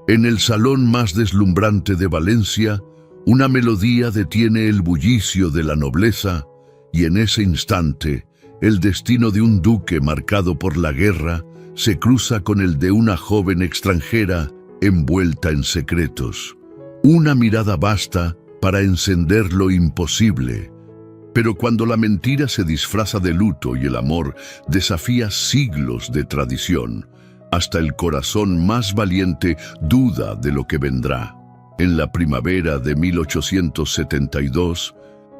En el salón más deslumbrante de Valencia, una melodía detiene el bullicio de la nobleza y en ese instante, el destino de un duque marcado por la guerra se cruza con el de una joven extranjera envuelta en secretos. Una mirada basta para encender lo imposible. Pero cuando la mentira se disfraza de luto y el amor desafía siglos de tradición, hasta el corazón más valiente duda de lo que vendrá. En la primavera de 1872,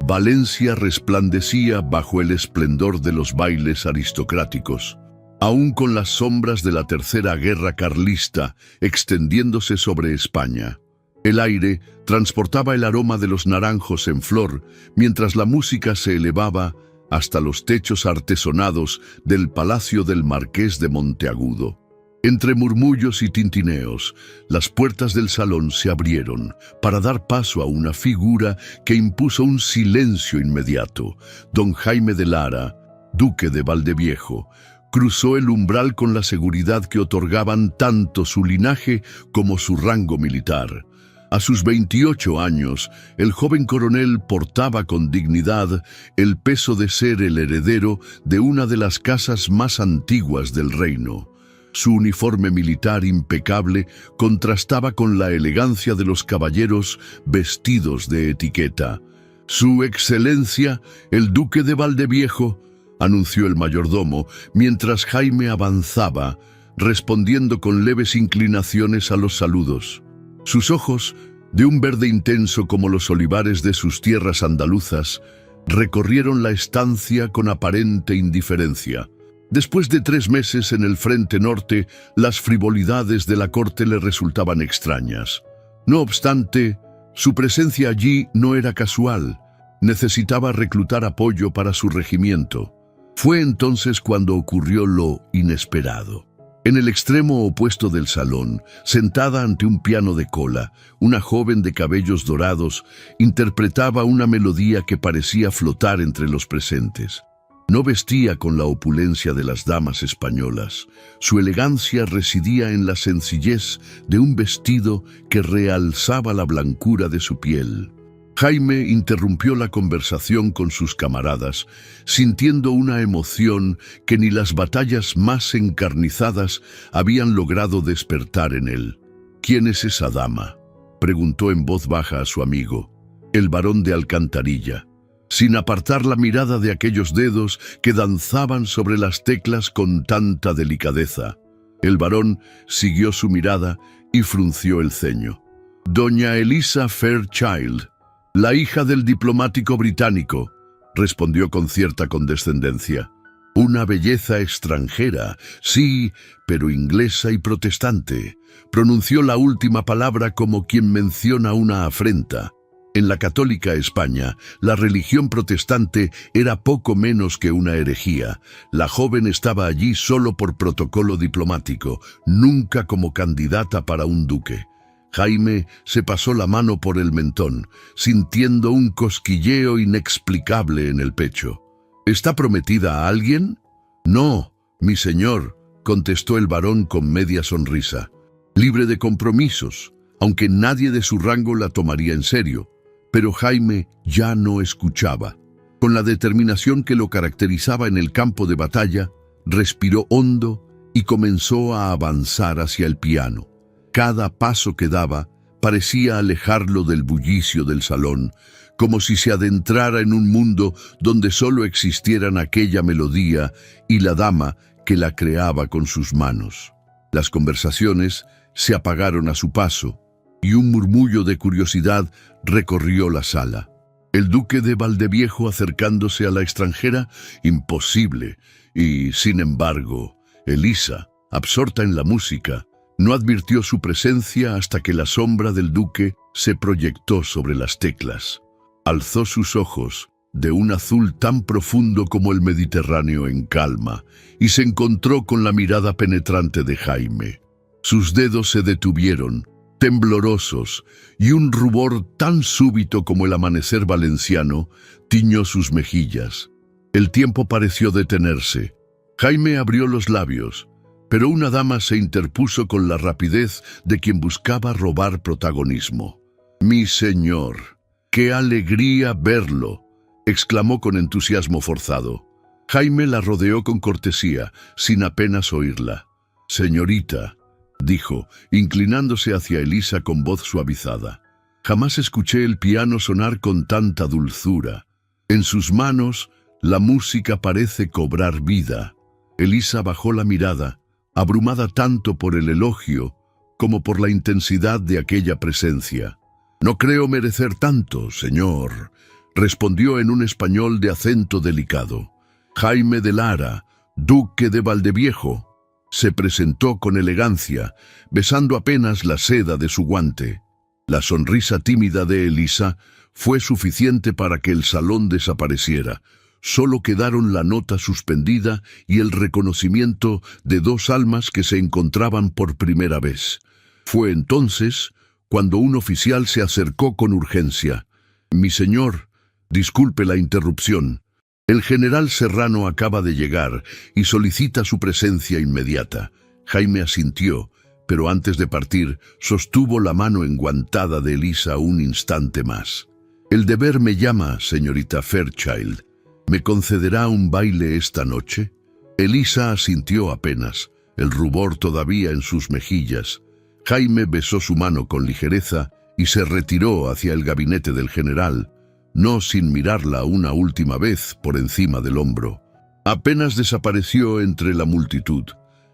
Valencia resplandecía bajo el esplendor de los bailes aristocráticos, aún con las sombras de la Tercera Guerra Carlista extendiéndose sobre España. El aire transportaba el aroma de los naranjos en flor, mientras la música se elevaba hasta los techos artesonados del Palacio del Marqués de Monteagudo. Entre murmullos y tintineos, las puertas del salón se abrieron para dar paso a una figura que impuso un silencio inmediato. Don Jaime de Lara, duque de Valdeviejo, cruzó el umbral con la seguridad que otorgaban tanto su linaje como su rango militar. A sus 28 años, el joven coronel portaba con dignidad el peso de ser el heredero de una de las casas más antiguas del reino. Su uniforme militar impecable contrastaba con la elegancia de los caballeros vestidos de etiqueta. «Su Excelencia, el duque de Valdeviejo», anunció el mayordomo, mientras Jaime avanzaba, respondiendo con leves inclinaciones a los saludos. Sus ojos, de un verde intenso como los olivares de sus tierras andaluzas, recorrieron la estancia con aparente indiferencia. Después de 3 meses en el frente norte, las frivolidades de la corte le resultaban extrañas. No obstante, su presencia allí no era casual. Necesitaba reclutar apoyo para su regimiento. Fue entonces cuando ocurrió lo inesperado. En el extremo opuesto del salón, sentada ante un piano de cola, una joven de cabellos dorados interpretaba una melodía que parecía flotar entre los presentes. No vestía con la opulencia de las damas españolas. Su elegancia residía en la sencillez de un vestido que realzaba la blancura de su piel. Jaime interrumpió la conversación con sus camaradas, sintiendo una emoción que ni las batallas más encarnizadas habían logrado despertar en él. «¿Quién es esa dama?», preguntó en voz baja a su amigo. «El barón de Alcantarilla», sin apartar la mirada de aquellos dedos que danzaban sobre las teclas con tanta delicadeza. El barón siguió su mirada y frunció el ceño. «Doña Elisa Fairchild, la hija del diplomático británico», respondió con cierta condescendencia. «Una belleza extranjera, sí, pero inglesa y protestante», pronunció la última palabra como quien menciona una afrenta. En la católica España, la religión protestante era poco menos que una herejía. La joven estaba allí solo por protocolo diplomático, nunca como candidata para un duque. Jaime se pasó la mano por el mentón, sintiendo un cosquilleo inexplicable en el pecho. «¿Está prometida a alguien?» «No, mi señor», contestó el barón con media sonrisa. «Libre de compromisos, aunque nadie de su rango la tomaría en serio». Pero Jaime ya no escuchaba. Con la determinación que lo caracterizaba en el campo de batalla, respiró hondo y comenzó a avanzar hacia el piano. Cada paso que daba parecía alejarlo del bullicio del salón, como si se adentrara en un mundo donde solo existieran aquella melodía y la dama que la creaba con sus manos. Las conversaciones se apagaron a su paso, y un murmullo de curiosidad recorrió la sala. El duque de Valdeviejo acercándose a la extranjera, imposible, y, sin embargo, Elisa, absorta en la música, no advirtió su presencia hasta que la sombra del duque se proyectó sobre las teclas. Alzó sus ojos, de un azul tan profundo como el Mediterráneo en calma, y se encontró con la mirada penetrante de Jaime. Sus dedos se detuvieron, temblorosos, y un rubor tan súbito como el amanecer valenciano tiñó sus mejillas. El tiempo pareció detenerse. Jaime abrió los labios, Pero una dama se interpuso con la rapidez de quien buscaba robar protagonismo. «Mi señor, qué alegría verlo», exclamó con entusiasmo forzado. Jaime la rodeó con cortesía, sin apenas oírla. «Señorita», dijo, inclinándose hacia Elisa con voz suavizada. «Jamás escuché el piano sonar con tanta dulzura. En sus manos, la música parece cobrar vida». Elisa bajó la mirada, abrumada tanto por el elogio como por la intensidad de aquella presencia. «No creo merecer tanto, señor», respondió en un español de acento delicado. Jaime de Lara, duque de Valdeviejo, se presentó con elegancia, besando apenas la seda de su guante. La sonrisa tímida de Elisa fue suficiente para que el salón desapareciera. Solo quedaron la nota suspendida y el reconocimiento de dos almas que se encontraban por primera vez. Fue entonces cuando un oficial se acercó con urgencia. «Mi señor, disculpe la interrupción. El general Serrano acaba de llegar y solicita su presencia inmediata». Jaime asintió, pero antes de partir sostuvo la mano enguantada de Elisa un instante más. «El deber me llama, señorita Fairchild. ¿Me concederá un baile esta noche?» Elisa asintió apenas, el rubor todavía en sus mejillas. Jaime besó su mano con ligereza y se retiró hacia el gabinete del general, no sin mirarla una última vez por encima del hombro. Apenas desapareció entre la multitud.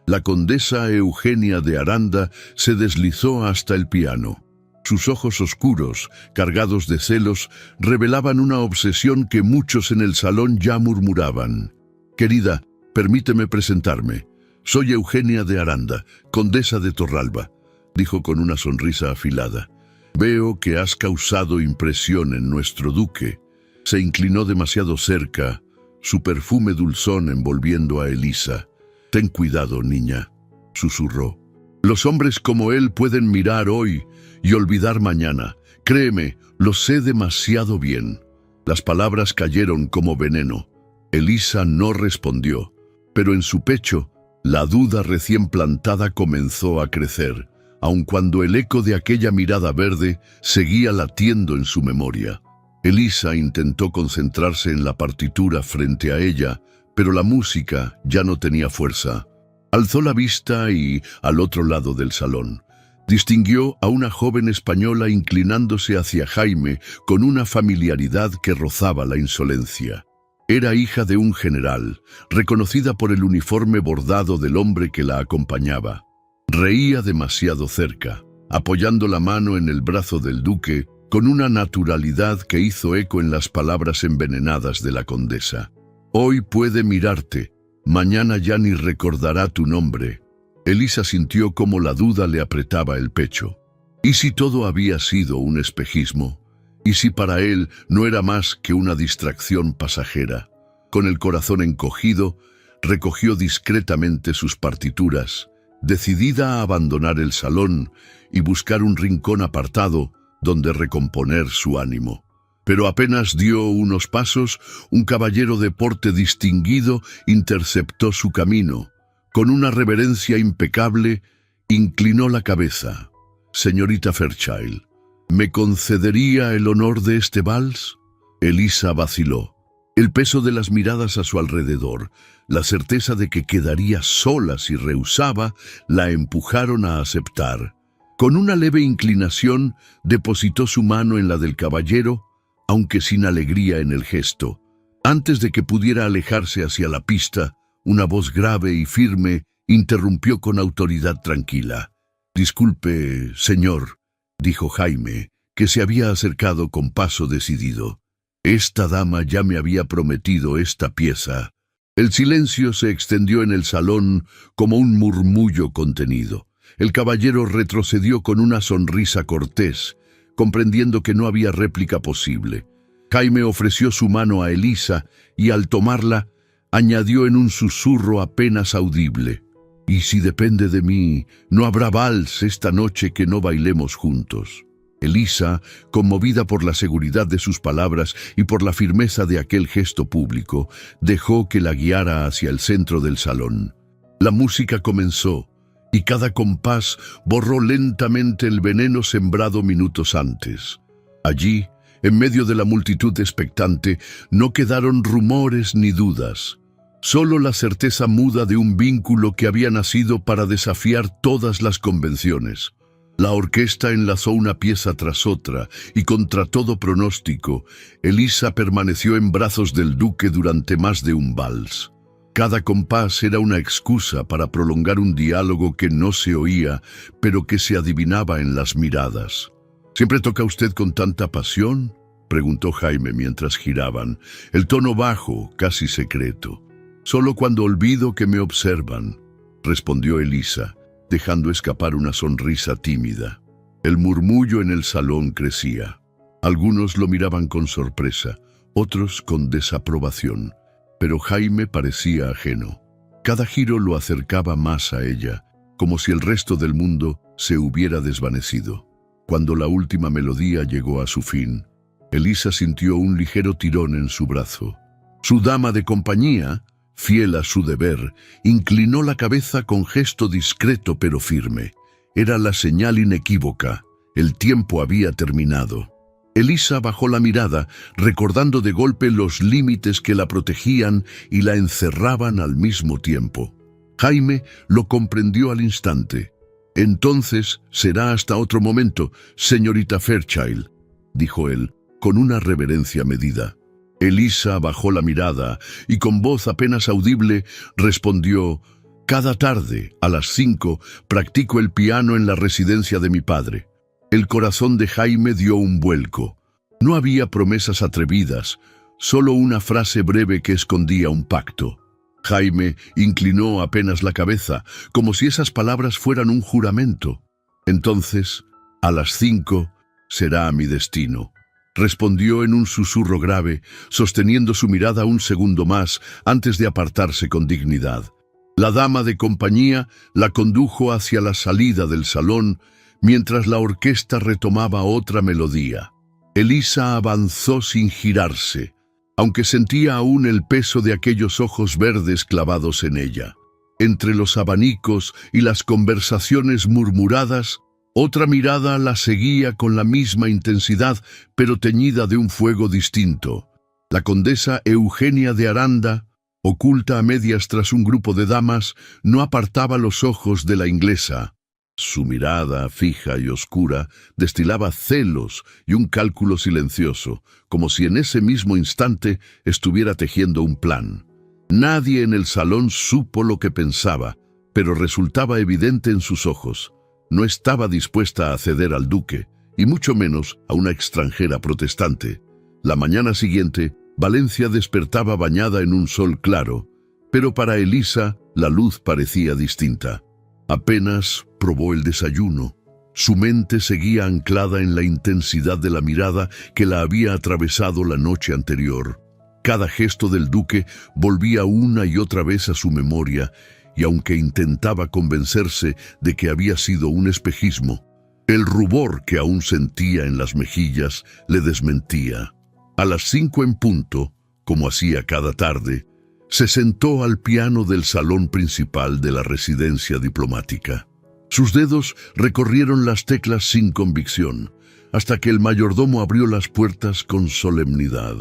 La condesa Eugenia de Aranda se deslizó hasta el piano. Sus ojos oscuros, cargados de celos, revelaban una obsesión que muchos en el salón ya murmuraban. «Querida, permíteme presentarme. Soy Eugenia de Aranda, condesa de Torralba», dijo con una sonrisa afilada. «Veo que has causado impresión en nuestro duque». Se inclinó demasiado cerca, su perfume dulzón envolviendo a Elisa. «Ten cuidado, niña», susurró. «Los hombres como él pueden mirar hoy y olvidar mañana. Créeme, lo sé demasiado bien». Las palabras cayeron como veneno. Elisa no respondió, pero en su pecho la duda recién plantada comenzó a crecer, aun cuando el eco de aquella mirada verde seguía latiendo en su memoria. Elisa intentó concentrarse en la partitura frente a ella, pero la música ya no tenía fuerza. Alzó la vista y, al otro lado del salón, distinguió a una joven española inclinándose hacia Jaime con una familiaridad que rozaba la insolencia. Era hija de un general, reconocida por el uniforme bordado del hombre que la acompañaba. Reía demasiado cerca, apoyando la mano en el brazo del duque, con una naturalidad que hizo eco en las palabras envenenadas de la condesa. «Hoy puede mirarte, mañana ya ni recordará tu nombre». Elisa sintió cómo la duda le apretaba el pecho. ¿Y si todo había sido un espejismo? ¿Y si para él no era más que una distracción pasajera? Con el corazón encogido, recogió discretamente sus partituras, decidida a abandonar el salón y buscar un rincón apartado donde recomponer su ánimo. Pero apenas dio unos pasos, un caballero de porte distinguido interceptó su camino. Con una reverencia impecable, inclinó la cabeza. «Señorita Fairchild, ¿me concedería el honor de este vals?» Elisa vaciló. El peso de las miradas a su alrededor, la certeza de que quedaría sola si rehusaba, la empujaron a aceptar. Con una leve inclinación, depositó su mano en la del caballero, aunque sin alegría en el gesto. Antes de que pudiera alejarse hacia la pista, una voz grave y firme interrumpió con autoridad tranquila. «Disculpe, señor», dijo Jaime, que se había acercado con paso decidido. «Esta dama ya me había prometido esta pieza». El silencio se extendió en el salón como un murmullo contenido. El caballero retrocedió con una sonrisa cortés, comprendiendo que no había réplica posible. Jaime ofreció su mano a Elisa y al tomarla, añadió en un susurro apenas audible: «Y si depende de mí, no habrá vals esta noche que no bailemos juntos». Elisa, conmovida por la seguridad de sus palabras y por la firmeza de aquel gesto público, dejó que la guiara hacia el centro del salón. La música comenzó, y cada compás borró lentamente el veneno sembrado minutos antes. Allí, en medio de la multitud expectante, no quedaron rumores ni dudas. Solo la certeza muda de un vínculo que había nacido para desafiar todas las convenciones. La orquesta enlazó una pieza tras otra, y contra todo pronóstico, Elisa permaneció en brazos del duque durante más de un vals. Cada compás era una excusa para prolongar un diálogo que no se oía, pero que se adivinaba en las miradas. ¿Siempre toca usted con tanta pasión?, preguntó Jaime mientras giraban, el tono bajo, casi secreto. «Solo cuando olvido que me observan», respondió Elisa, dejando escapar una sonrisa tímida. El murmullo en el salón crecía. Algunos lo miraban con sorpresa, otros con desaprobación, pero Jaime parecía ajeno. Cada giro lo acercaba más a ella, como si el resto del mundo se hubiera desvanecido. Cuando la última melodía llegó a su fin, Elisa sintió un ligero tirón en su brazo. Su dama de compañía, fiel a su deber, inclinó la cabeza con gesto discreto pero firme. Era la señal inequívoca. El tiempo había terminado. Elisa bajó la mirada, recordando de golpe los límites que la protegían y la encerraban al mismo tiempo. Jaime lo comprendió al instante. «Entonces será hasta otro momento, señorita Fairchild», dijo él, con una reverencia medida. Elisa bajó la mirada y con voz apenas audible respondió: «Cada tarde, a las 5, practico el piano en la residencia de mi padre». El corazón de Jaime dio un vuelco. No había promesas atrevidas, solo una frase breve que escondía un pacto. Jaime inclinó apenas la cabeza, como si esas palabras fueran un juramento. «Entonces, a las 5, será mi destino», respondió en un susurro grave, sosteniendo su mirada un segundo más antes de apartarse con dignidad. La dama de compañía la condujo hacia la salida del salón, mientras la orquesta retomaba otra melodía. Elisa avanzó sin girarse, aunque sentía aún el peso de aquellos ojos verdes clavados en ella. Entre los abanicos y las conversaciones murmuradas, otra mirada la seguía con la misma intensidad, pero teñida de un fuego distinto. La condesa Eugenia de Aranda, oculta a medias tras un grupo de damas, no apartaba los ojos de la inglesa. Su mirada, fija y oscura, destilaba celos y un cálculo silencioso, como si en ese mismo instante estuviera tejiendo un plan. Nadie en el salón supo lo que pensaba, pero resultaba evidente en sus ojos. No estaba dispuesta a ceder al duque, y mucho menos a una extranjera protestante. La mañana siguiente, Valencia despertaba bañada en un sol claro, pero para Elisa la luz parecía distinta. Apenas probó el desayuno. Su mente seguía anclada en la intensidad de la mirada que la había atravesado la noche anterior. Cada gesto del duque volvía una y otra vez a su memoria, y aunque intentaba convencerse de que había sido un espejismo, el rubor que aún sentía en las mejillas le desmentía. A las 5 en punto, como hacía cada tarde, se sentó al piano del salón principal de la residencia diplomática. Sus dedos recorrieron las teclas sin convicción, hasta que el mayordomo abrió las puertas con solemnidad.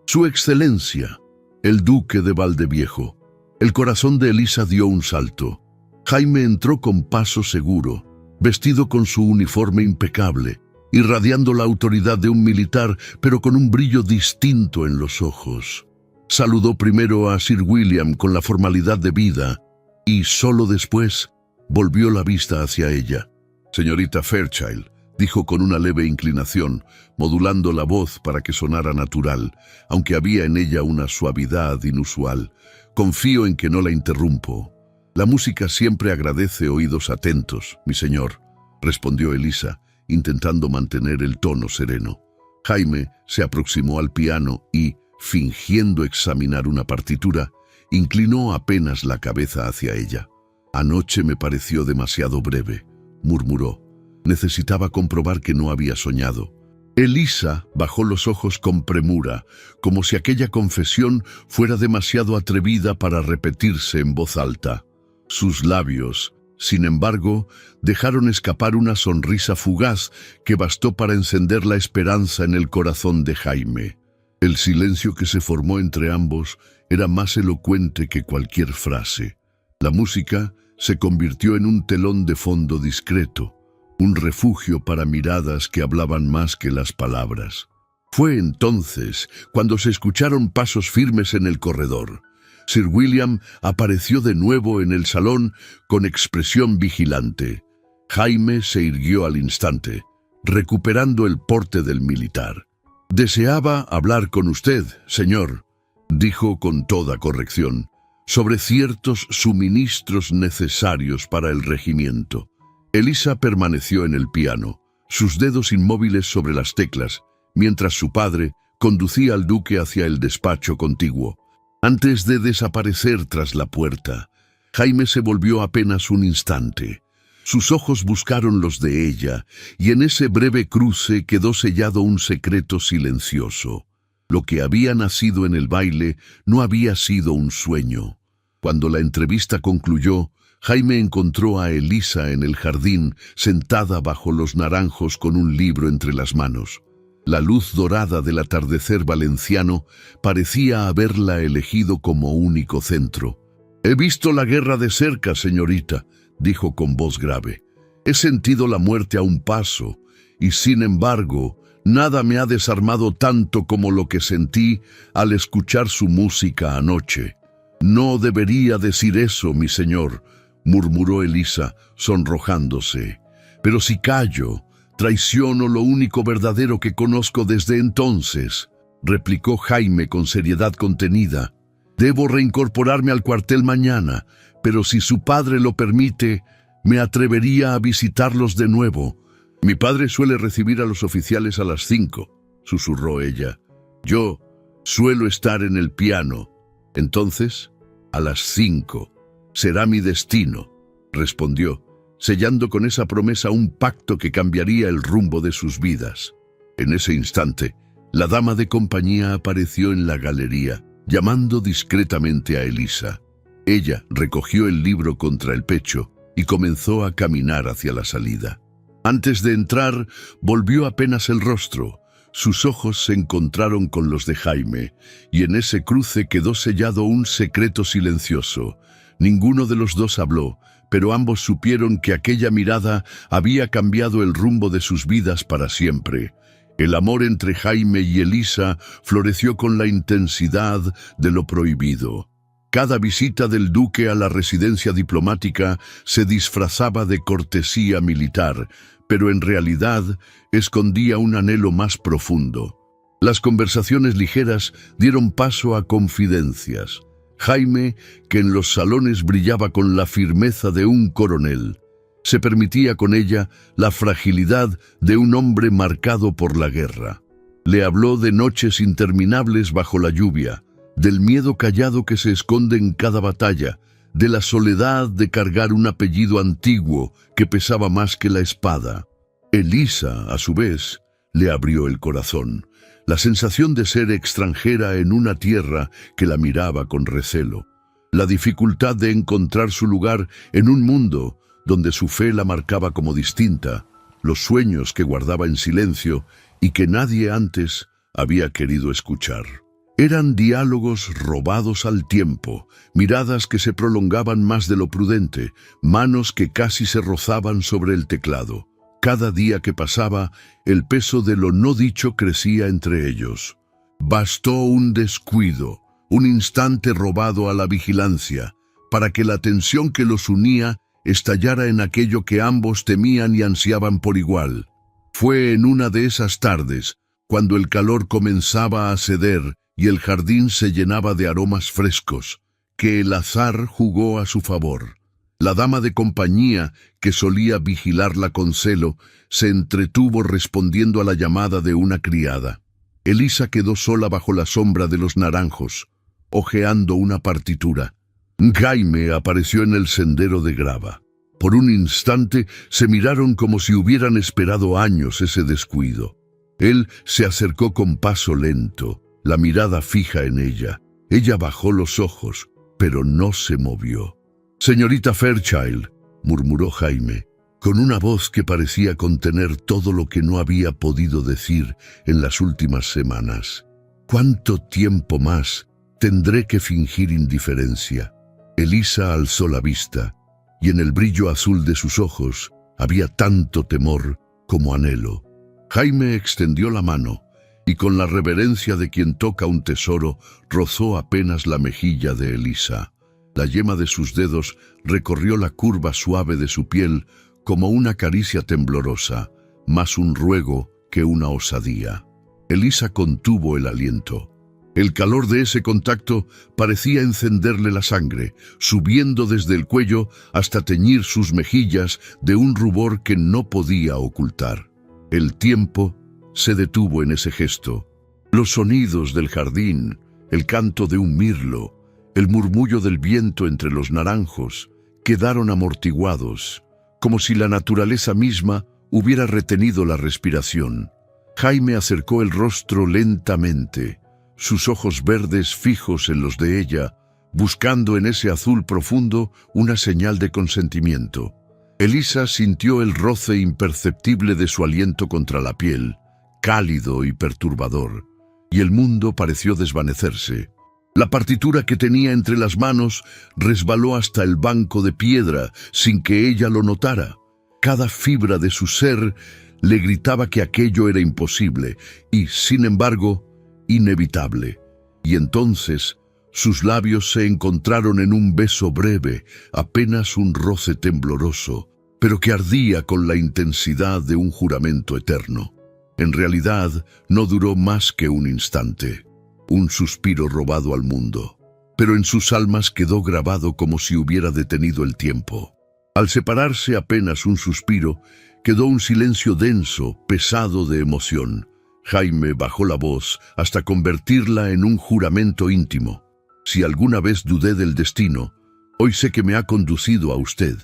«Su Excelencia, el duque de Valdeviejo». El corazón de Elisa dio un salto. Jaime entró con paso seguro, vestido con su uniforme impecable, irradiando la autoridad de un militar, pero con un brillo distinto en los ojos. Saludó primero a Sir William con la formalidad debida, y solo después volvió la vista hacia ella. «Señorita Fairchild», dijo con una leve inclinación, modulando la voz para que sonara natural, aunque había en ella una suavidad inusual. «Confío en que no la interrumpo». «La música siempre agradece oídos atentos, mi señor», respondió Elisa, intentando mantener el tono sereno. Jaime se aproximó al piano y, fingiendo examinar una partitura, inclinó apenas la cabeza hacia ella. «Anoche me pareció demasiado breve», murmuró. Necesitaba comprobar que no había soñado. Elisa bajó los ojos con premura, como si aquella confesión fuera demasiado atrevida para repetirse en voz alta. Sus labios, sin embargo, dejaron escapar una sonrisa fugaz que bastó para encender la esperanza en el corazón de Jaime. El silencio que se formó entre ambos era más elocuente que cualquier frase. La música se convirtió en un telón de fondo discreto, un refugio para miradas que hablaban más que las palabras. Fue entonces cuando se escucharon pasos firmes en el corredor. Sir William apareció de nuevo en el salón con expresión vigilante. Jaime se irguió al instante, recuperando el porte del militar. «Deseaba hablar con usted, señor», dijo con toda corrección, «sobre ciertos suministros necesarios para el regimiento». Elisa permaneció en el piano, sus dedos inmóviles sobre las teclas, mientras su padre conducía al duque hacia el despacho contiguo. Antes de desaparecer tras la puerta, Jaime se volvió apenas un instante. Sus ojos buscaron los de ella, y en ese breve cruce quedó sellado un secreto silencioso. Lo que había nacido en el baile no había sido un sueño. Cuando la entrevista concluyó, Jaime encontró a Elisa en el jardín, sentada bajo los naranjos con un libro entre las manos. La luz dorada del atardecer valenciano parecía haberla elegido como único centro. «He visto la guerra de cerca, señorita», dijo con voz grave. «He sentido la muerte a un paso, y sin embargo, nada me ha desarmado tanto como lo que sentí al escuchar su música anoche». «No debería decir eso, mi señor», murmuró Elisa, sonrojándose. «Pero si callo, traiciono lo único verdadero que conozco desde entonces», replicó Jaime con seriedad contenida. «Debo reincorporarme al cuartel mañana, pero si su padre lo permite, me atrevería a visitarlos de nuevo». «Mi padre suele recibir a los oficiales a las 5», susurró ella. «Yo suelo estar en el piano. Entonces, a las 5. Será mi destino», respondió, sellando con esa promesa un pacto que cambiaría el rumbo de sus vidas. En ese instante, la dama de compañía apareció en la galería, llamando discretamente a Elisa. Ella recogió el libro contra el pecho y comenzó a caminar hacia la salida. Antes de entrar, volvió apenas el rostro. Sus ojos se encontraron con los de Jaime, y en ese cruce quedó sellado un secreto silencioso. Ninguno de los dos habló, pero ambos supieron que aquella mirada había cambiado el rumbo de sus vidas para siempre. El amor entre Jaime y Elisa floreció con la intensidad de lo prohibido. Cada visita del duque a la residencia diplomática se disfrazaba de cortesía militar, pero en realidad escondía un anhelo más profundo. Las conversaciones ligeras dieron paso a confidencias. Jaime, que en los salones brillaba con la firmeza de un coronel, se permitía con ella la fragilidad de un hombre marcado por la guerra. Le habló de noches interminables bajo la lluvia, del miedo callado que se esconde en cada batalla, de la soledad de cargar un apellido antiguo que pesaba más que la espada. Elisa, a su vez, le abrió el corazón. La sensación de ser extranjera en una tierra que la miraba con recelo. La dificultad de encontrar su lugar en un mundo donde su fe la marcaba como distinta. Los sueños que guardaba en silencio y que nadie antes había querido escuchar. Eran diálogos robados al tiempo, miradas que se prolongaban más de lo prudente, manos que casi se rozaban sobre el teclado. Cada día que pasaba, el peso de lo no dicho crecía entre ellos. Bastó un descuido, un instante robado a la vigilancia, para que la tensión que los unía estallara en aquello que ambos temían y ansiaban por igual. Fue en una de esas tardes, cuando el calor comenzaba a ceder y el jardín se llenaba de aromas frescos, que el azar jugó a su favor. La dama de compañía, que solía vigilarla con celo, se entretuvo respondiendo a la llamada de una criada. Elisa quedó sola bajo la sombra de los naranjos, hojeando una partitura. Jaime apareció en el sendero de grava. Por un instante se miraron como si hubieran esperado años ese descuido. Él se acercó con paso lento, la mirada fija en ella. Ella bajó los ojos, pero no se movió. Señorita Fairchild, murmuró Jaime, con una voz que parecía contener todo lo que no había podido decir en las últimas semanas. ¿Cuánto tiempo más tendré que fingir indiferencia? Elisa alzó la vista, y en el brillo azul de sus ojos había tanto temor como anhelo. Jaime extendió la mano, y con la reverencia de quien toca un tesoro, rozó apenas la mejilla de Elisa. La yema de sus dedos recorrió la curva suave de su piel como una caricia temblorosa, más un ruego que una osadía. Elisa contuvo el aliento. El calor de ese contacto parecía encenderle la sangre, subiendo desde el cuello hasta teñir sus mejillas de un rubor que no podía ocultar. El tiempo se detuvo en ese gesto. Los sonidos del jardín, el canto de un mirlo, el murmullo del viento entre los naranjos, quedaron amortiguados, como si la naturaleza misma hubiera retenido la respiración. Jaime acercó el rostro lentamente, sus ojos verdes fijos en los de ella, buscando en ese azul profundo una señal de consentimiento. Elisa sintió el roce imperceptible de su aliento contra la piel, cálido y perturbador, y el mundo pareció desvanecerse. La partitura que tenía entre las manos resbaló hasta el banco de piedra sin que ella lo notara. Cada fibra de su ser le gritaba que aquello era imposible y, sin embargo, inevitable. Y entonces sus labios se encontraron en un beso breve, apenas un roce tembloroso, pero que ardía con la intensidad de un juramento eterno. En realidad, no duró más que un instante, un suspiro robado al mundo, pero en sus almas quedó grabado como si hubiera detenido el tiempo. Al separarse apenas un suspiro, quedó un silencio denso, pesado de emoción. Jaime bajó la voz hasta convertirla en un juramento íntimo. Si alguna vez dudé del destino, hoy sé que me ha conducido a usted.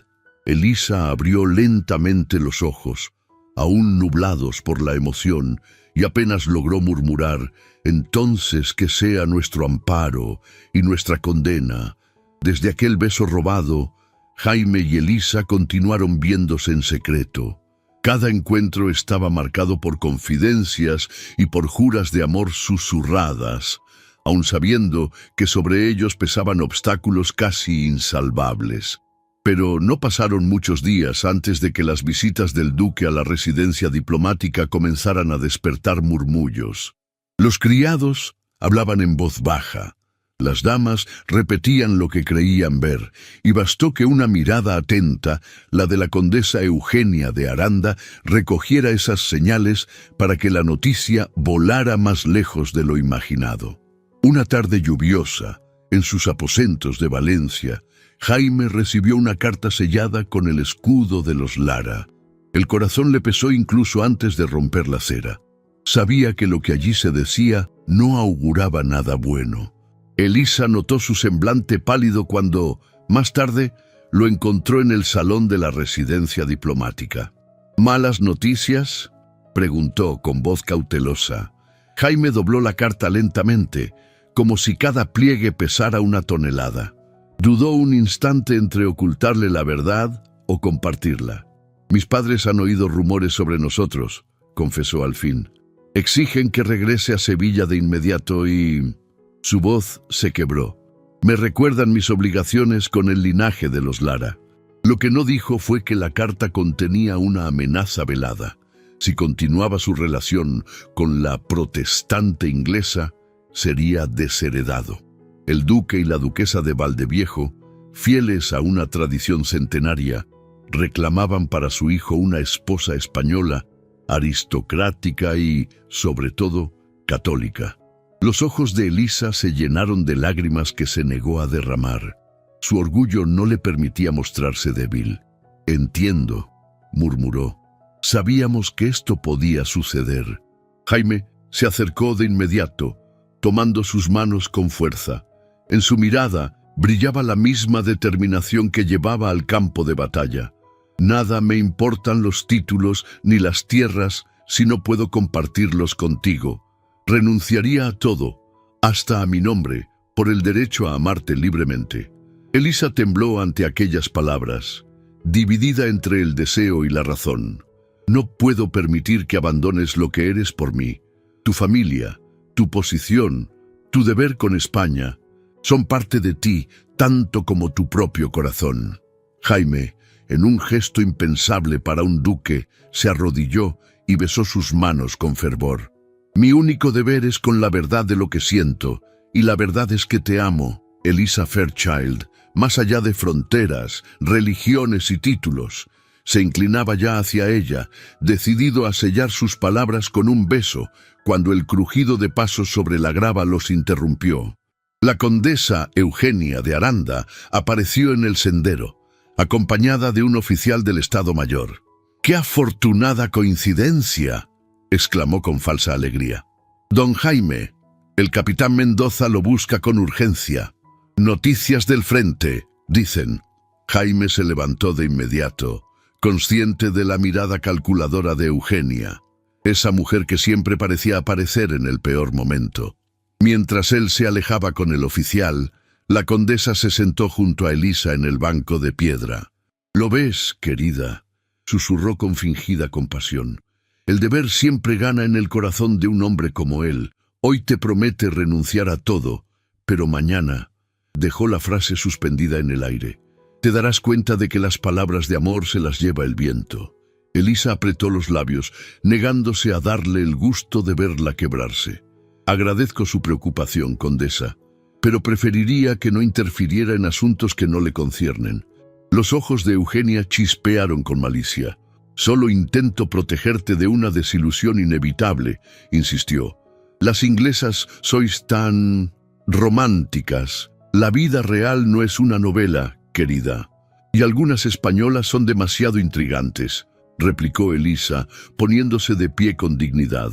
Elisa abrió lentamente los ojos, aún nublados por la emoción, y apenas logró murmurar: «Entonces que sea nuestro amparo y nuestra condena». Desde aquel beso robado, Jaime y Elisa continuaron viéndose en secreto. Cada encuentro estaba marcado por confidencias y por juras de amor susurradas, aun sabiendo que sobre ellos pesaban obstáculos casi insalvables. Pero no pasaron muchos días antes de que las visitas del duque a la residencia diplomática comenzaran a despertar murmullos. Los criados hablaban en voz baja. Las damas repetían lo que creían ver, y bastó que una mirada atenta, la de la condesa Eugenia de Aranda, recogiera esas señales para que la noticia volara más lejos de lo imaginado. Una tarde lluviosa, en sus aposentos de Valencia, Jaime recibió una carta sellada con el escudo de los Lara. El corazón le pesó incluso antes de romper la cera. Sabía que lo que allí se decía no auguraba nada bueno. Elisa notó su semblante pálido cuando, más tarde, lo encontró en el salón de la residencia diplomática. «¿Malas noticias?», preguntó con voz cautelosa. Jaime dobló la carta lentamente, como si cada pliegue pesara una tonelada. Dudó un instante entre ocultarle la verdad o compartirla. «Mis padres han oído rumores sobre nosotros», confesó al fin. «Exigen que regrese a Sevilla de inmediato y...» Su voz se quebró. «Me recuerdan mis obligaciones con el linaje de los Lara». Lo que no dijo fue que la carta contenía una amenaza velada. Si continuaba su relación con la protestante inglesa, sería desheredado. El duque y la duquesa de Valdeviejo, fieles a una tradición centenaria, reclamaban para su hijo una esposa española, aristocrática y, sobre todo, católica. Los ojos de Elisa se llenaron de lágrimas que se negó a derramar. Su orgullo no le permitía mostrarse débil. «Entiendo», murmuró. «Sabíamos que esto podía suceder». Jaime se acercó de inmediato, tomando sus manos con fuerza. En su mirada brillaba la misma determinación que llevaba al campo de batalla. «Nada me importan los títulos ni las tierras si no puedo compartirlos contigo. Renunciaría a todo, hasta a mi nombre, por el derecho a amarte libremente». Elisa tembló ante aquellas palabras, dividida entre el deseo y la razón. No puedo permitir que abandones lo que eres por mí. Tu familia, tu posición, tu deber con España, son parte de ti tanto como tu propio corazón. Jaime, en un gesto impensable para un duque, se arrodilló y besó sus manos con fervor. Mi único deber es con la verdad de lo que siento, y la verdad es que te amo, Elisa Fairchild, más allá de fronteras, religiones y títulos. Se inclinaba ya hacia ella, decidido a sellar sus palabras con un beso, cuando el crujido de pasos sobre la grava los interrumpió. La condesa Eugenia de Aranda apareció en el sendero, acompañada de un oficial del Estado Mayor. ¡Qué afortunada coincidencia!, exclamó con falsa alegría. Don Jaime, el capitán Mendoza lo busca con urgencia. Noticias del frente, dicen. Jaime se levantó de inmediato, consciente de la mirada calculadora de Eugenia, esa mujer que siempre parecía aparecer en el peor momento. Mientras él se alejaba con el oficial, la condesa se sentó junto a Elisa en el banco de piedra. «¿Lo ves, querida?», susurró con fingida compasión. «El deber siempre gana en el corazón de un hombre como él. Hoy te promete renunciar a todo, pero mañana…». Dejó la frase suspendida en el aire. «Te darás cuenta de que las palabras de amor se las lleva el viento». Elisa apretó los labios, negándose a darle el gusto de verla quebrarse. «Agradezco su preocupación, condesa, pero preferiría que no interfiriera en asuntos que no le conciernen». Los ojos de Eugenia chispearon con malicia. «Solo intento protegerte de una desilusión inevitable», insistió. «Las inglesas sois tan… románticas. La vida real no es una novela, querida. Y algunas españolas son demasiado intrigantes», replicó Elisa, poniéndose de pie con dignidad.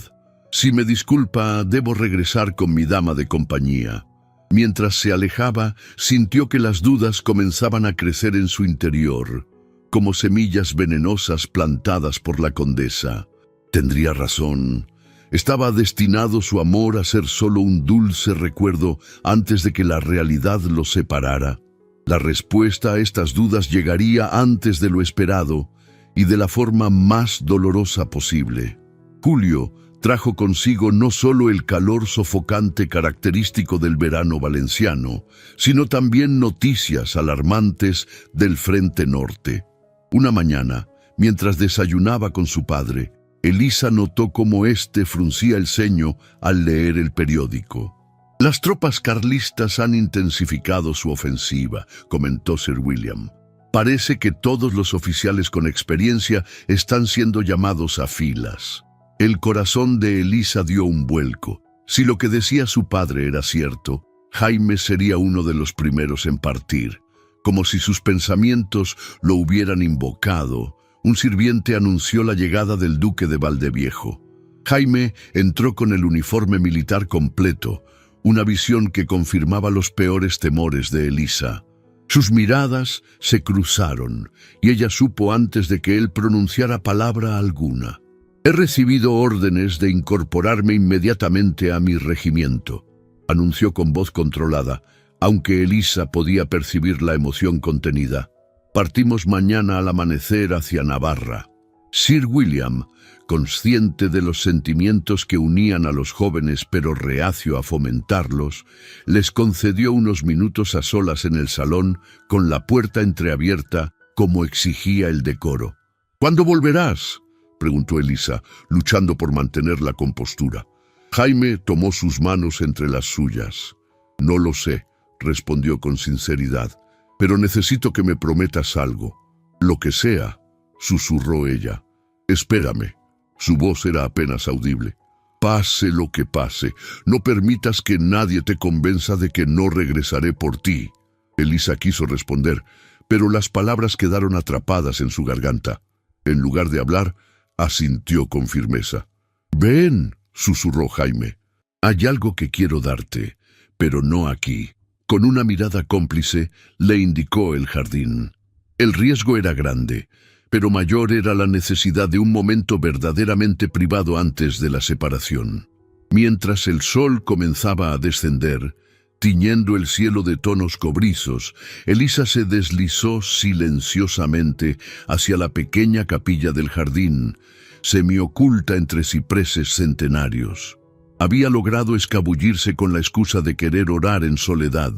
«Si me disculpa, debo regresar con mi dama de compañía». Mientras se alejaba, sintió que las dudas comenzaban a crecer en su interior, como semillas venenosas plantadas por la condesa. Tendría razón. Estaba destinado su amor a ser solo un dulce recuerdo antes de que la realidad los separara. La respuesta a estas dudas llegaría antes de lo esperado y de la forma más dolorosa posible. Julio trajo consigo no solo el calor sofocante característico del verano valenciano, sino también noticias alarmantes del frente norte. Una mañana, mientras desayunaba con su padre, Elisa notó cómo éste fruncía el ceño al leer el periódico. «Las tropas carlistas han intensificado su ofensiva», comentó Sir William. «Parece que todos los oficiales con experiencia están siendo llamados a filas». El corazón de Elisa dio un vuelco. Si lo que decía su padre era cierto, Jaime sería uno de los primeros en partir. Como si sus pensamientos lo hubieran invocado, un sirviente anunció la llegada del duque de Valdeviejo. Jaime entró con el uniforme militar completo, una visión que confirmaba los peores temores de Elisa. Sus miradas se cruzaron, y ella supo antes de que él pronunciara palabra alguna. «He recibido órdenes de incorporarme inmediatamente a mi regimiento», anunció con voz controlada, aunque Elisa podía percibir la emoción contenida. «Partimos mañana al amanecer hacia Navarra». Sir William, consciente de los sentimientos que unían a los jóvenes pero reacio a fomentarlos, les concedió unos minutos a solas en el salón con la puerta entreabierta como exigía el decoro. «¿Cuándo volverás?», preguntó Elisa, luchando por mantener la compostura. Jaime tomó sus manos entre las suyas. «No lo sé», respondió con sinceridad, «pero necesito que me prometas algo». «Lo que sea», susurró ella. «Espérame». Su voz era apenas audible. «Pase lo que pase, no permitas que nadie te convenza de que no regresaré por ti». Elisa quiso responder, pero las palabras quedaron atrapadas en su garganta. En lugar de hablar, asintió con firmeza. «Ven», susurró Jaime. «Hay algo que quiero darte, pero no aquí». Con una mirada cómplice, le indicó el jardín. El riesgo era grande, pero mayor era la necesidad de un momento verdaderamente privado antes de la separación. Mientras el sol comenzaba a descender, Tiñendo el cielo de tonos cobrizos, Elisa se deslizó silenciosamente hacia la pequeña capilla del jardín, semioculta entre cipreses centenarios. Había logrado escabullirse con la excusa de querer orar en soledad.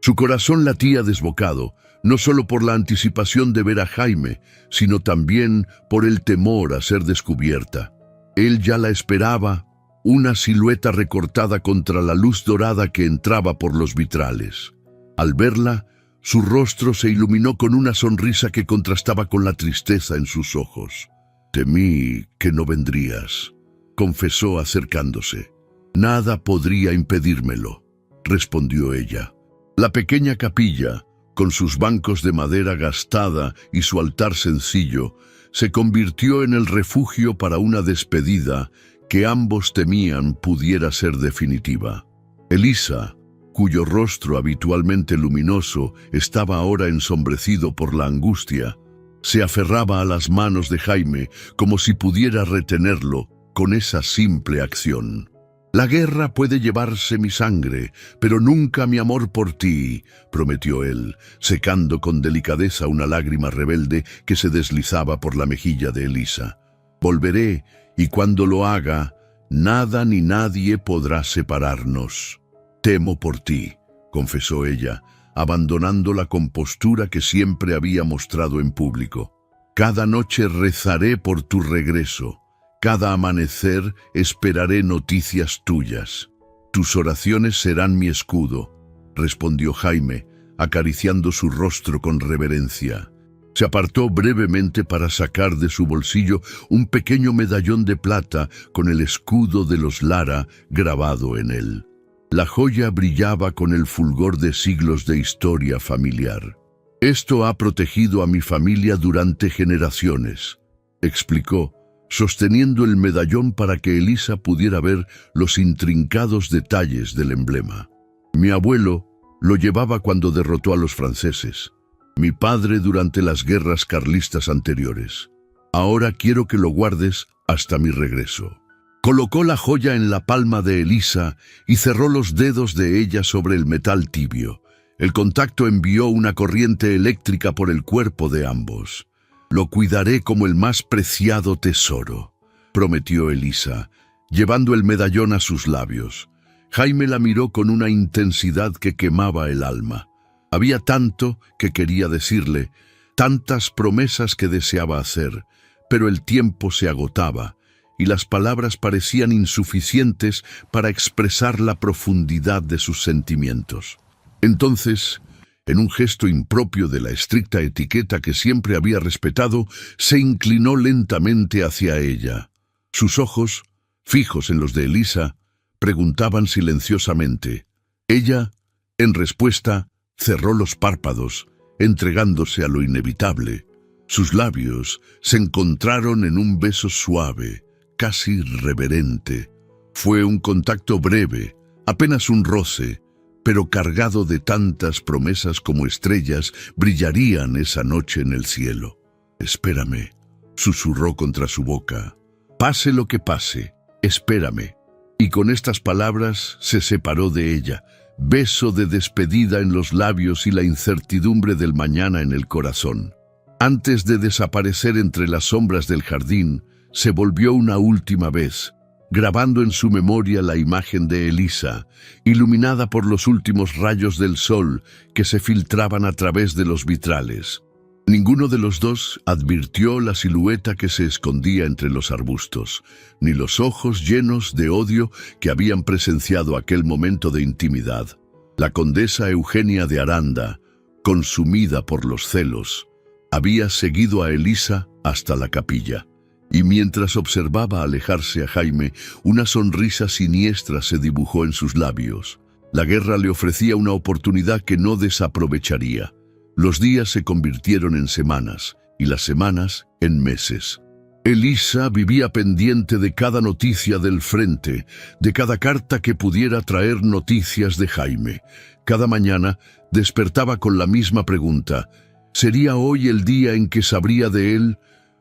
Su corazón latía desbocado, no solo por la anticipación de ver a Jaime, sino también por el temor a ser descubierta. Él ya la esperaba, una silueta recortada contra la luz dorada que entraba por los vitrales. Al verla, su rostro se iluminó con una sonrisa que contrastaba con la tristeza en sus ojos. «Temí que no vendrías», confesó acercándose. «Nada podría impedírmelo», respondió ella. La pequeña capilla, con sus bancos de madera gastada y su altar sencillo, se convirtió en el refugio para una despedida que ambos temían pudiera ser definitiva. Elisa, cuyo rostro habitualmente luminoso estaba ahora ensombrecido por la angustia, se aferraba a las manos de Jaime como si pudiera retenerlo con esa simple acción. «La guerra puede llevarse mi sangre, pero nunca mi amor por ti», prometió él, secando con delicadeza una lágrima rebelde que se deslizaba por la mejilla de Elisa. «Volveré, y cuando lo haga, nada ni nadie podrá separarnos». «Temo por ti», confesó ella, abandonando la compostura que siempre había mostrado en público. «Cada noche rezaré por tu regreso. Cada amanecer esperaré noticias tuyas. Tus oraciones serán mi escudo», respondió Jaime, acariciando su rostro con reverencia. Se apartó brevemente para sacar de su bolsillo un pequeño medallón de plata con el escudo de los Lara grabado en él. La joya brillaba con el fulgor de siglos de historia familiar. «Esto ha protegido a mi familia durante generaciones», explicó, sosteniendo el medallón para que Elisa pudiera ver los intrincados detalles del emblema. «Mi abuelo lo llevaba cuando derrotó a los franceses. Mi padre durante las guerras carlistas anteriores. Ahora quiero que lo guardes hasta mi regreso». Colocó la joya en la palma de Elisa y cerró los dedos de ella sobre el metal tibio. El contacto envió una corriente eléctrica por el cuerpo de ambos. «Lo cuidaré como el más preciado tesoro», prometió Elisa, llevando el medallón a sus labios. Jaime la miró con una intensidad que quemaba el alma. Había tanto que quería decirle, tantas promesas que deseaba hacer, pero el tiempo se agotaba y las palabras parecían insuficientes para expresar la profundidad de sus sentimientos. Entonces, en un gesto impropio de la estricta etiqueta que siempre había respetado, se inclinó lentamente hacia ella. Sus ojos, fijos en los de Elisa, preguntaban silenciosamente. Ella, en respuesta, cerró los párpados, entregándose a lo inevitable. Sus labios se encontraron en un beso suave, casi reverente. Fue un contacto breve, apenas un roce, pero cargado de tantas promesas como estrellas brillarían esa noche en el cielo. «Espérame», susurró contra su boca. «Pase lo que pase, espérame». Y con estas palabras se separó de ella, beso de despedida en los labios y la incertidumbre del mañana en el corazón. Antes de desaparecer entre las sombras del jardín, se volvió una última vez, grabando en su memoria la imagen de Elisa, iluminada por los últimos rayos del sol que se filtraban a través de los vitrales. Ninguno de los dos advirtió la silueta que se escondía entre los arbustos, ni los ojos llenos de odio que habían presenciado aquel momento de intimidad. La condesa Eugenia de Aranda, consumida por los celos, había seguido a Elisa hasta la capilla. Y mientras observaba alejarse a Jaime, una sonrisa siniestra se dibujó en sus labios. La guerra le ofrecía una oportunidad que no desaprovecharía. Los días se convirtieron en semanas, y las semanas en meses. Elisa vivía pendiente de cada noticia del frente, de cada carta que pudiera traer noticias de Jaime. Cada mañana despertaba con la misma pregunta: ¿sería hoy el día en que sabría de él?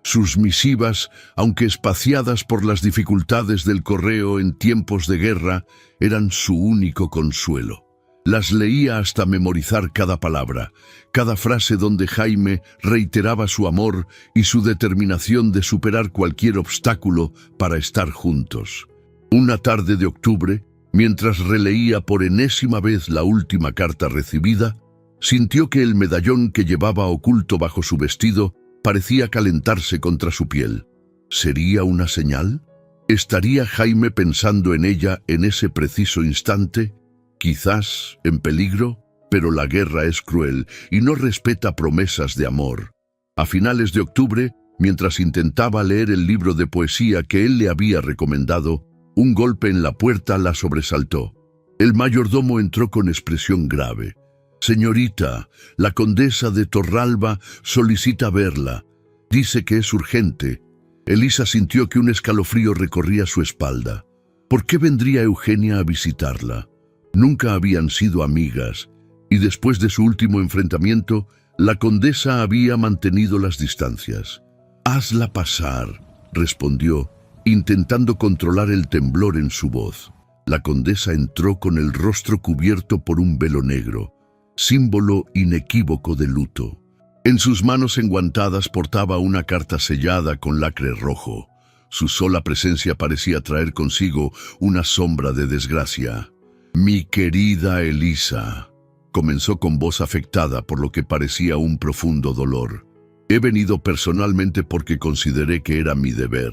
Sus misivas, aunque espaciadas por las dificultades del correo en tiempos de guerra, eran su único consuelo. Las leía hasta memorizar cada palabra, cada frase donde Jaime reiteraba su amor y su determinación de superar cualquier obstáculo para estar juntos. Una tarde de octubre, mientras releía por enésima vez la última carta recibida, sintió que el medallón que llevaba oculto bajo su vestido parecía calentarse contra su piel. ¿Sería una señal? ¿Estaría Jaime pensando en ella en ese preciso instante? Quizás en peligro, pero la guerra es cruel y no respeta promesas de amor. A finales de octubre, mientras intentaba leer el libro de poesía que él le había recomendado, un golpe en la puerta la sobresaltó. El mayordomo entró con expresión grave. «Señorita, la condesa de Torralba solicita verla. Dice que es urgente». Elisa sintió que un escalofrío recorría su espalda. ¿Por qué vendría Eugenia a visitarla? Nunca habían sido amigas, y después de su último enfrentamiento, la condesa había mantenido las distancias. «Hazla pasar», respondió, intentando controlar el temblor en su voz. La condesa entró con el rostro cubierto por un velo negro, símbolo inequívoco de luto. En sus manos enguantadas portaba una carta sellada con lacre rojo. Su sola presencia parecía traer consigo una sombra de desgracia. «Mi querida Elisa», comenzó con voz afectada por lo que parecía un profundo dolor. «He venido personalmente porque consideré que era mi deber.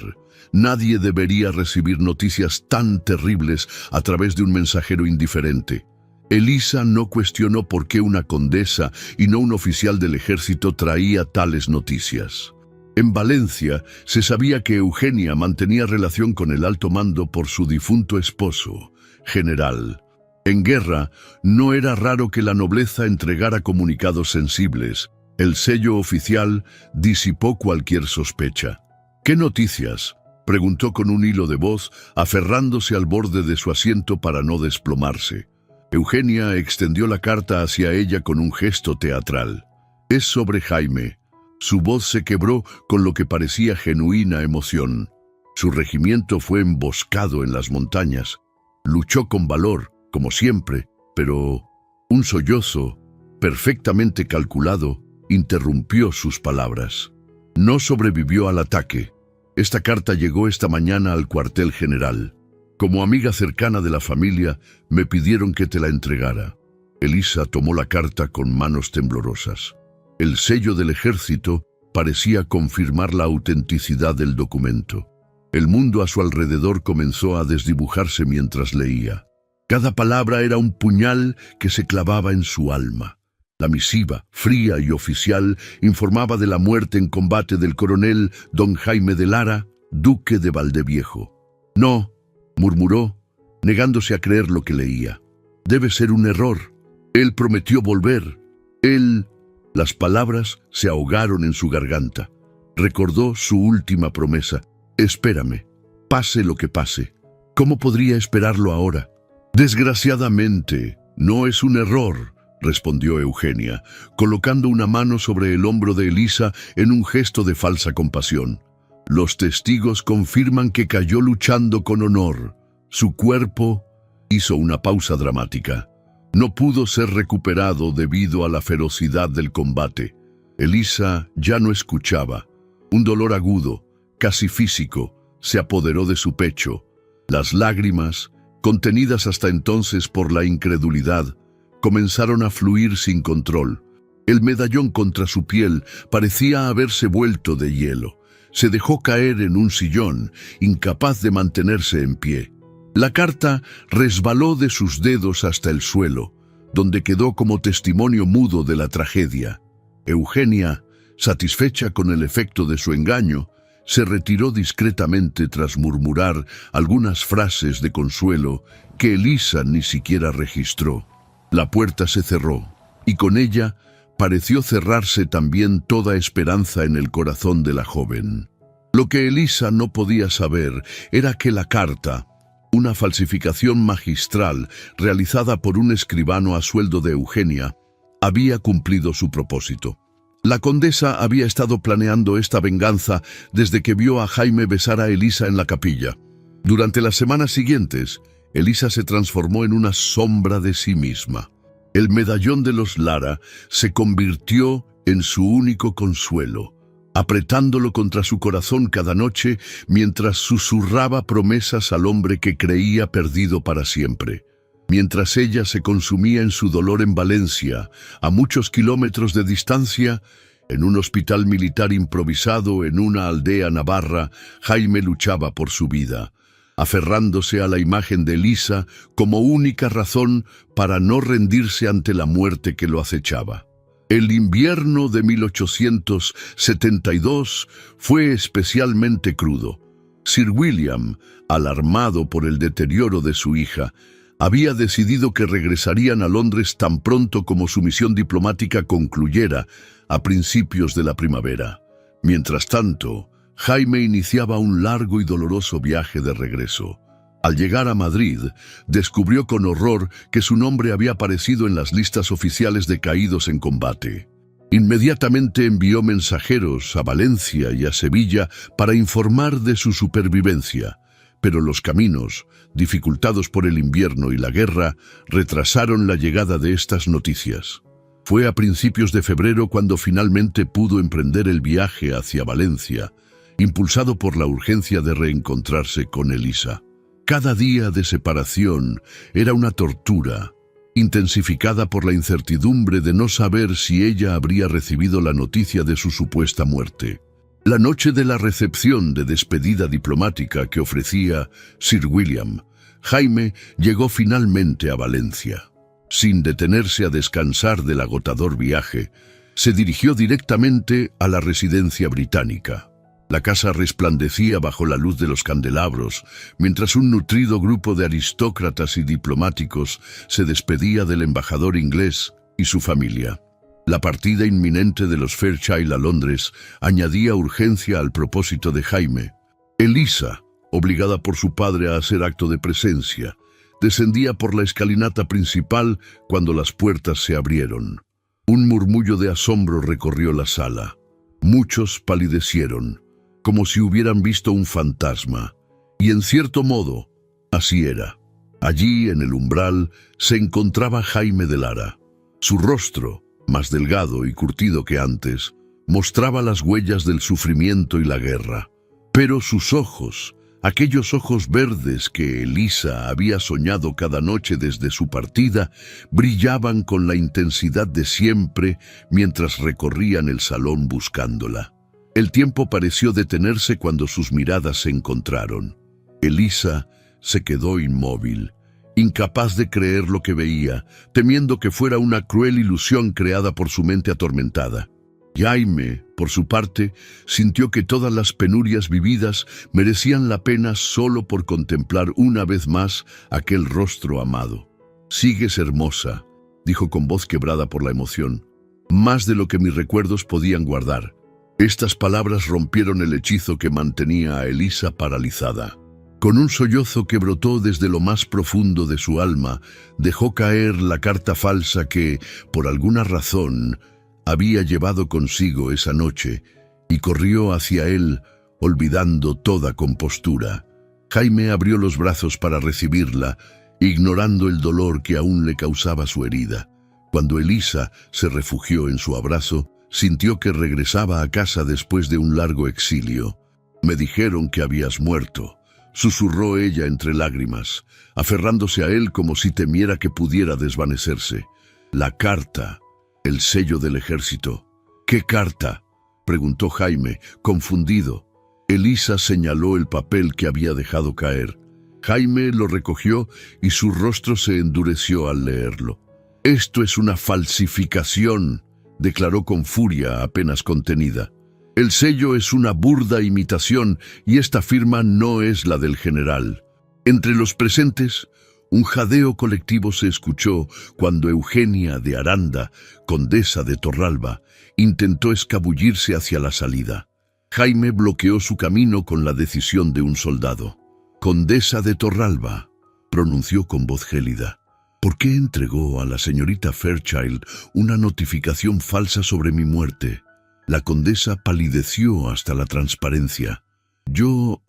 Nadie debería recibir noticias tan terribles a través de un mensajero indiferente». Elisa no cuestionó por qué una condesa y no un oficial del ejército traía tales noticias. En Valencia se sabía que Eugenia mantenía relación con el alto mando por su difunto esposo, general. En guerra, no era raro que la nobleza entregara comunicados sensibles. El sello oficial disipó cualquier sospecha. «¿Qué noticias?», preguntó con un hilo de voz, aferrándose al borde de su asiento para no desplomarse. Eugenia extendió la carta hacia ella con un gesto teatral. «Es sobre Jaime». Su voz se quebró con lo que parecía genuina emoción. Su regimiento fue emboscado en las montañas. Luchó con valor, como siempre, pero un sollozo, perfectamente calculado, interrumpió sus palabras. No sobrevivió al ataque. Esta carta llegó esta mañana al cuartel general. Como amiga cercana de la familia, me pidieron que te la entregara. Elisa tomó la carta con manos temblorosas. El sello del ejército parecía confirmar la autenticidad del documento. El mundo a su alrededor comenzó a desdibujarse mientras leía. Cada palabra era un puñal que se clavaba en su alma. La misiva, fría y oficial, informaba de la muerte en combate del coronel don Jaime de Lara, duque de Valdeviejo. «No», murmuró, negándose a creer lo que leía. «Debe ser un error. Él prometió volver. Él...» Las palabras se ahogaron en su garganta. Recordó su última promesa. «Espérame, pase lo que pase». ¿Cómo podría esperarlo ahora? «Desgraciadamente, no es un error», respondió Eugenia, colocando una mano sobre el hombro de Elisa en un gesto de falsa compasión. «Los testigos confirman que cayó luchando con honor. Su cuerpo...» Hizo una pausa dramática. «No pudo ser recuperado debido a la ferocidad del combate». Elisa ya no escuchaba. Un dolor agudo, casi físico, se apoderó de su pecho. Las lágrimas, contenidas hasta entonces por la incredulidad, comenzaron a fluir sin control. El medallón contra su piel parecía haberse vuelto de hielo. Se dejó caer en un sillón, incapaz de mantenerse en pie. La carta resbaló de sus dedos hasta el suelo, donde quedó como testimonio mudo de la tragedia. Eugenia, satisfecha con el efecto de su engaño, se retiró discretamente tras murmurar algunas frases de consuelo que Elisa ni siquiera registró. La puerta se cerró, y con ella pareció cerrarse también toda esperanza en el corazón de la joven. Lo que Elisa no podía saber era que la carta, una falsificación magistral realizada por un escribano a sueldo de Eugenia, había cumplido su propósito. La condesa había estado planeando esta venganza desde que vio a Jaime besar a Elisa en la capilla. Durante las semanas siguientes, Elisa se transformó en una sombra de sí misma. El medallón de los Lara se convirtió en su único consuelo, apretándolo contra su corazón cada noche mientras susurraba promesas al hombre que creía perdido para siempre. Mientras ella se consumía en su dolor en Valencia, a muchos kilómetros de distancia, en un hospital militar improvisado en una aldea navarra, Jaime luchaba por su vida, aferrándose a la imagen de Elisa como única razón para no rendirse ante la muerte que lo acechaba. El invierno de 1872 fue especialmente crudo. Sir William, alarmado por el deterioro de su hija, había decidido que regresarían a Londres tan pronto como su misión diplomática concluyera a principios de la primavera. Mientras tanto, Jaime iniciaba un largo y doloroso viaje de regreso. Al llegar a Madrid, descubrió con horror que su nombre había aparecido en las listas oficiales de caídos en combate. Inmediatamente envió mensajeros a Valencia y a Sevilla para informar de su supervivencia, pero los caminos, dificultados por el invierno y la guerra, retrasaron la llegada de estas noticias. Fue a principios de febrero cuando finalmente pudo emprender el viaje hacia Valencia, impulsado por la urgencia de reencontrarse con Elisa. Cada día de separación era una tortura, intensificada por la incertidumbre de no saber si ella habría recibido la noticia de su supuesta muerte. La noche de la recepción de despedida diplomática que ofrecía Sir William, Jaime llegó finalmente a Valencia. Sin detenerse a descansar del agotador viaje, se dirigió directamente a la residencia británica. La casa resplandecía bajo la luz de los candelabros, mientras un nutrido grupo de aristócratas y diplomáticos se despedía del embajador inglés y su familia. La partida inminente de los Fairchild a Londres añadía urgencia al propósito de Jaime. Elisa, obligada por su padre a hacer acto de presencia, descendía por la escalinata principal cuando las puertas se abrieron. Un murmullo de asombro recorrió la sala. Muchos palidecieron, como si hubieran visto un fantasma. Y en cierto modo, así era. Allí, en el umbral, se encontraba Jaime de Lara. Su rostro, más delgado y curtido que antes, mostraba las huellas del sufrimiento y la guerra. Pero sus ojos, aquellos ojos verdes que Elisa había soñado cada noche desde su partida, brillaban con la intensidad de siempre mientras recorrían el salón buscándola. El tiempo pareció detenerse cuando sus miradas se encontraron. Elisa se quedó inmóvil, incapaz de creer lo que veía, temiendo que fuera una cruel ilusión creada por su mente atormentada. Jaime, por su parte, sintió que todas las penurias vividas merecían la pena solo por contemplar una vez más aquel rostro amado. «Sigues hermosa», dijo con voz quebrada por la emoción, «más de lo que mis recuerdos podían guardar». Estas palabras rompieron el hechizo que mantenía a Elisa paralizada. Con un sollozo que brotó desde lo más profundo de su alma, dejó caer la carta falsa que, por alguna razón, había llevado consigo esa noche y corrió hacia él, olvidando toda compostura. Jaime abrió los brazos para recibirla, ignorando el dolor que aún le causaba su herida. Cuando Elisa se refugió en su abrazo, sintió que regresaba a casa después de un largo exilio. «Me dijeron que habías muerto», susurró ella entre lágrimas, aferrándose a él como si temiera que pudiera desvanecerse. «La carta, el sello del ejército». «¿Qué carta?», preguntó Jaime, confundido. Elisa señaló el papel que había dejado caer. Jaime lo recogió y su rostro se endureció al leerlo. «Esto es una falsificación», declaró con furia apenas contenida. «El sello es una burda imitación y esta firma no es la del general». Entre los presentes, un jadeo colectivo se escuchó cuando Eugenia de Aranda, condesa de Torralba, intentó escabullirse hacia la salida. Jaime bloqueó su camino con la decisión de un soldado. «Condesa de Torralba», pronunció con voz gélida. «¿Por qué entregó a la señorita Fairchild una notificación falsa sobre mi muerte?» La condesa palideció hasta la transparencia. «Yo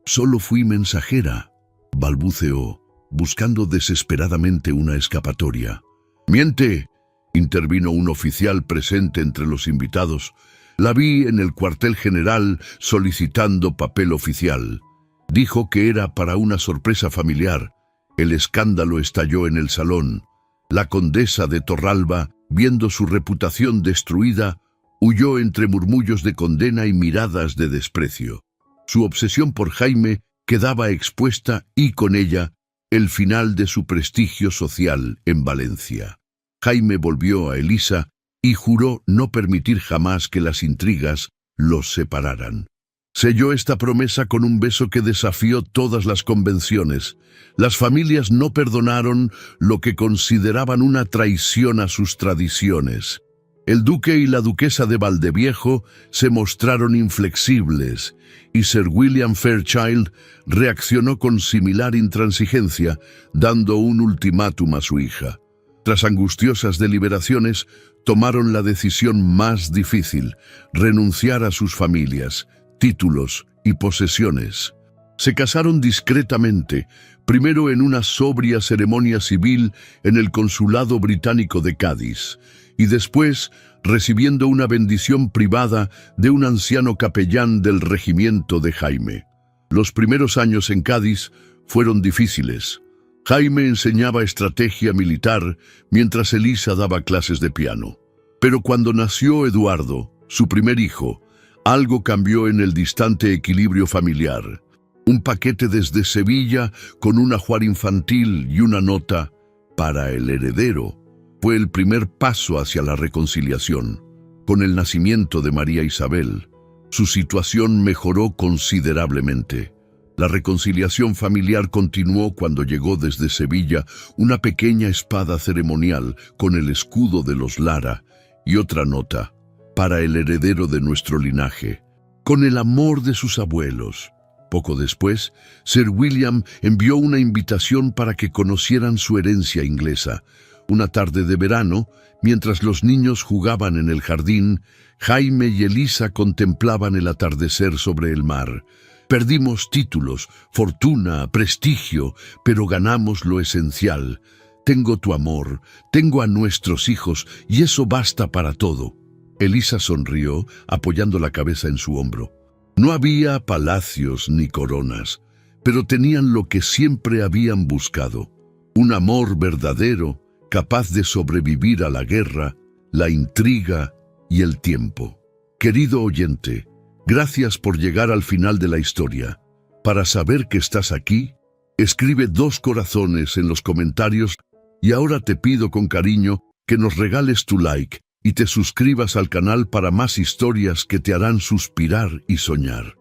solo fui mensajera», balbuceó, buscando desesperadamente una escapatoria. Miente, intervino un oficial presente entre los invitados. La vi en el cuartel general solicitando papel oficial. Dijo que era para una sorpresa familiar. El escándalo estalló en el salón. La condesa de Torralba, viendo su reputación destruida, huyó entre murmullos de condena y miradas de desprecio. Su obsesión por Jaime quedaba expuesta y, con ella, el final de su prestigio social en Valencia. Jaime volvió a Elisa y juró no permitir jamás que las intrigas los separaran. Selló esta promesa con un beso que desafió todas las convenciones. Las familias no perdonaron lo que consideraban una traición a sus tradiciones. El duque y la duquesa de Valdeviejo se mostraron inflexibles y Sir William Fairchild reaccionó con similar intransigencia, dando un ultimátum a su hija. Tras angustiosas deliberaciones, tomaron la decisión más difícil: renunciar a sus familias, títulos y posesiones. Se casaron discretamente, primero en una sobria ceremonia civil en el Consulado Británico de Cádiz, y después recibiendo una bendición privada de un anciano capellán del regimiento de Jaime. Los primeros años en Cádiz fueron difíciles. Jaime enseñaba estrategia militar mientras Elisa daba clases de piano. Pero cuando nació Eduardo, su primer hijo, algo cambió en el distante equilibrio familiar. Un paquete desde Sevilla con un ajuar infantil y una nota para el heredero fue el primer paso hacia la reconciliación. Con el nacimiento de María Isabel, su situación mejoró considerablemente. La reconciliación familiar continuó cuando llegó desde Sevilla una pequeña espada ceremonial con el escudo de los Lara y otra nota: para el heredero de nuestro linaje, con el amor de sus abuelos. Poco después, Sir William envió una invitación para que conocieran su herencia inglesa. Una tarde de verano, mientras los niños jugaban en el jardín, Jaime y Elisa contemplaban el atardecer sobre el mar. Perdimos títulos, fortuna, prestigio, pero ganamos lo esencial. Tengo tu amor, tengo a nuestros hijos, y eso basta para todo. Elisa sonrió, apoyando la cabeza en su hombro. No había palacios ni coronas, pero tenían lo que siempre habían buscado: un amor verdadero, capaz de sobrevivir a la guerra, la intriga y el tiempo. Querido oyente, gracias por llegar al final de la historia. Para saber que estás aquí, escribe 2 corazones en los comentarios, y ahora te pido con cariño que nos regales tu like y te suscribas al canal para más historias que te harán suspirar y soñar.